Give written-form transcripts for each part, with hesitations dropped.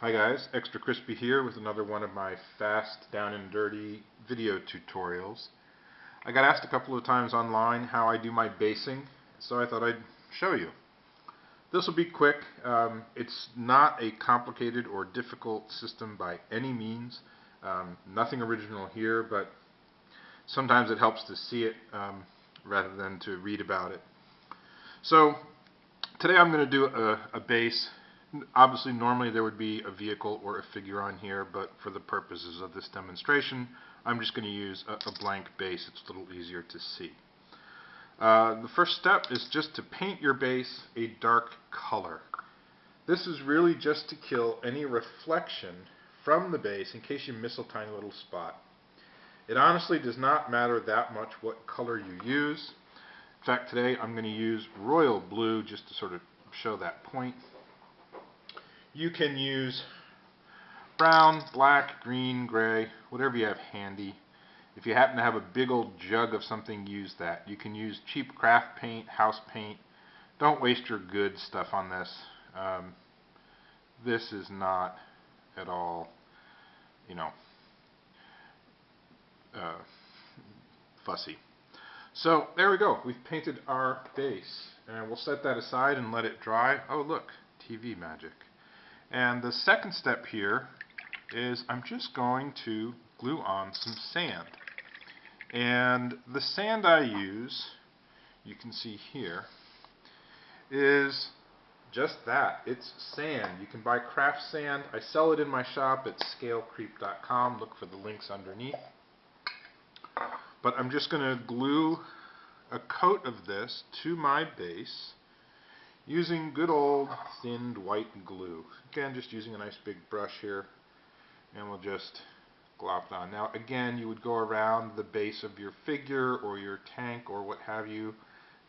Hi guys, Extra Crispy here with another one of my fast, down and dirty video tutorials. I got asked a couple of times online how I do my basing, so I thought I'd show you. This will be quick. It's not a complicated or difficult system by any means. Nothing original here, but sometimes it helps to see it rather than to read about it. So today I'm going to do a base. Obviously, normally there would be a vehicle or a figure on here, but for the purposes of this demonstration, I'm just going to use a blank base. It's a little easier to see. The first step is just to paint your base a dark color. This is really just to kill any reflection from the base in case you miss a tiny little spot. It honestly does not matter that much what color you use. In fact, today I'm going to use royal blue just to sort of show that point. You can use brown, black, green, gray, whatever you have handy. If you happen to have a big old jug of something, use that. You can use cheap craft paint, house paint. Don't waste your good stuff on this. This is not at all, fussy. So there we go. We've painted our base, and we'll set that aside and let it dry. Oh look, TV magic. And the second step here is I'm just going to glue on some sand. And the sand I use, you can see here, is just that. It's sand. You can buy craft sand. I sell it in my shop at scalecreep.com. Look for the links underneath. But I'm just going to glue a coat of this to my base using good old thinned white glue. Again, just using a nice big brush here, and we'll just glop it on. Now again, you would go around the base of your figure or your tank or what have you.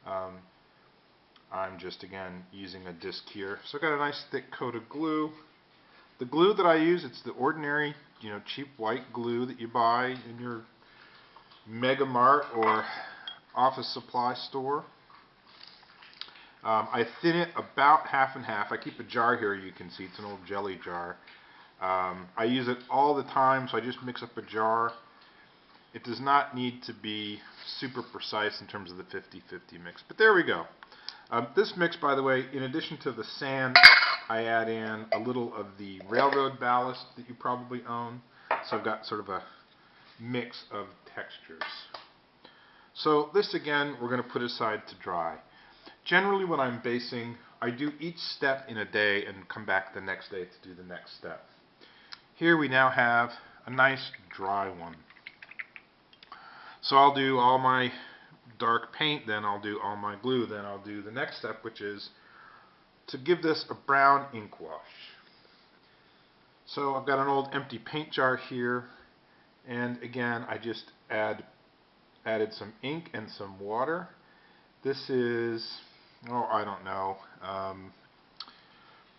I'm just again using a disc here. So I've got a nice thick coat of glue. The glue that I use, it's the ordinary, cheap white glue that you buy in your Mega Mart or office supply store. I thin it about half and half. I keep a jar here, you can see. It's an old jelly jar. I use it all the time, so I just mix up a jar. It does not need to be super precise in terms of the 50-50 mix. But there we go. This mix, by the way, in addition to the sand, I add in a little of the railroad ballast that you probably own. So I've got sort of a mix of textures. So this, again, we're going to put aside to dry. Generally, when I'm basing, I do each step in a day and come back the next day to do the next step. Here we now have a nice dry one. So I'll do all my dark paint, then I'll do all my glue, then I'll do the next step, which is to give this a brown ink wash. So I've got an old empty paint jar here, and again, I just added some ink and some water. This is, I don't know,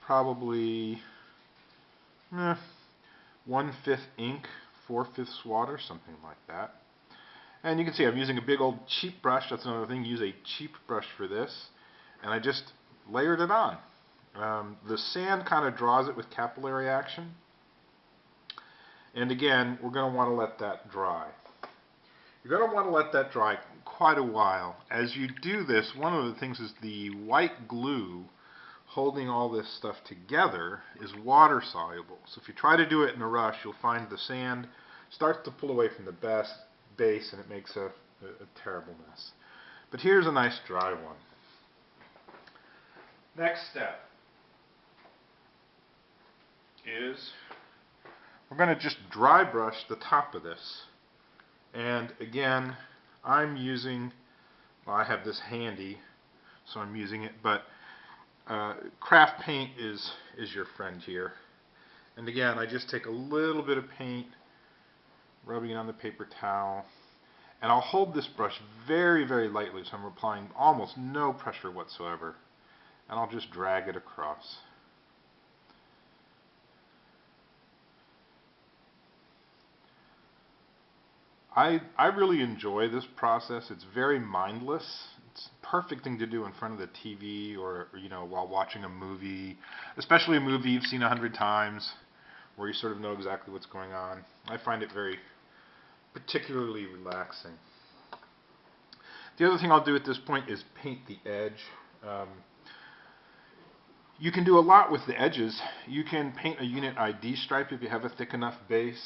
probably 1/5 ink, 4/5 water, something like that. And you can see I'm using a big old cheap brush. That's another thing. Use a cheap brush for this. And I just layered it on. The sand kind of draws it with capillary action. And again, we're going to want to let that dry. You're going to want to let that dry quite a while. As you do this, one of the things is the white glue holding all this stuff together is water soluble. So if you try to do it in a rush, you'll find the sand starts to pull away from the base and it makes a terrible mess. But here's a nice dry one. Next step is we're going to just dry brush the top of this. And again, I'm using, I have this handy, so I'm using it, but craft paint is your friend here. And again, I just take a little bit of paint, rubbing it on the paper towel, and I'll hold this brush very, very lightly, so I'm applying almost no pressure whatsoever, and I'll just drag it across. I really enjoy this process. It's very mindless. It's a perfect thing to do in front of the TV or while watching a movie, especially a movie you've seen 100 times where you sort of know exactly what's going on. I find it very particularly relaxing. The other thing I'll do at this point is paint the edge. You can do a lot with the edges. You can paint a unit ID stripe if you have a thick enough base.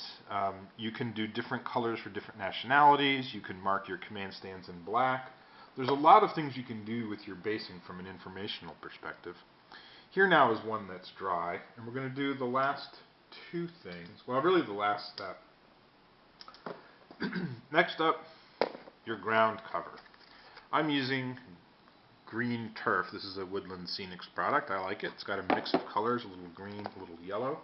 You can do different colors for different nationalities. You can mark your command stands in black. There's a lot of things you can do with your basing from an informational perspective. Here now is one that's dry, and we're going to do the last two things. Well, really the last step. Next up, your ground cover. I'm using Green Turf. This is a Woodland Scenics product. I like it. It's got a mix of colors, a little green, a little yellow.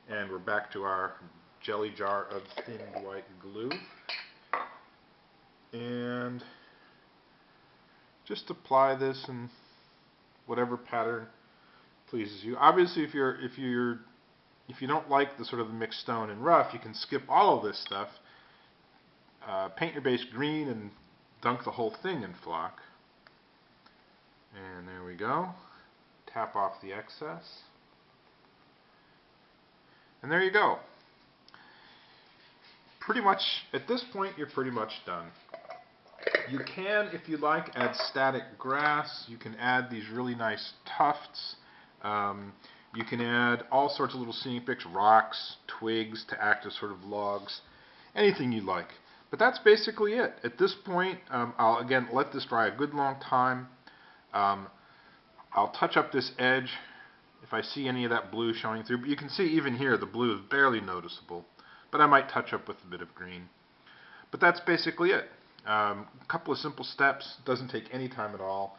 And we're back to our jelly jar of thin white glue. And just apply this in whatever pattern pleases you. Obviously, if you don't like the sort of mixed stone and rough, you can skip all of this stuff. Paint your base green and dunk the whole thing in flock. And there we go. Tap off the excess. And there you go. Pretty much, at this point, you're pretty much done. You can, if you like, add static grass. You can add these really nice tufts. You can add all sorts of little scenic picks, rocks, twigs to act as sort of logs. Anything you like. But that's basically it. At this point, I'll again let this dry a good long time. I'll touch up this edge if I see any of that blue showing through. But you can see even here the blue is barely noticeable. But I might touch up with a bit of green. But that's basically it. A couple of simple steps. Doesn't take any time at all.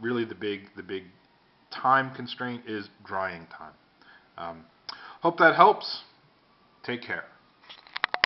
Really the big time constraint is drying time. Hope that helps. Take care.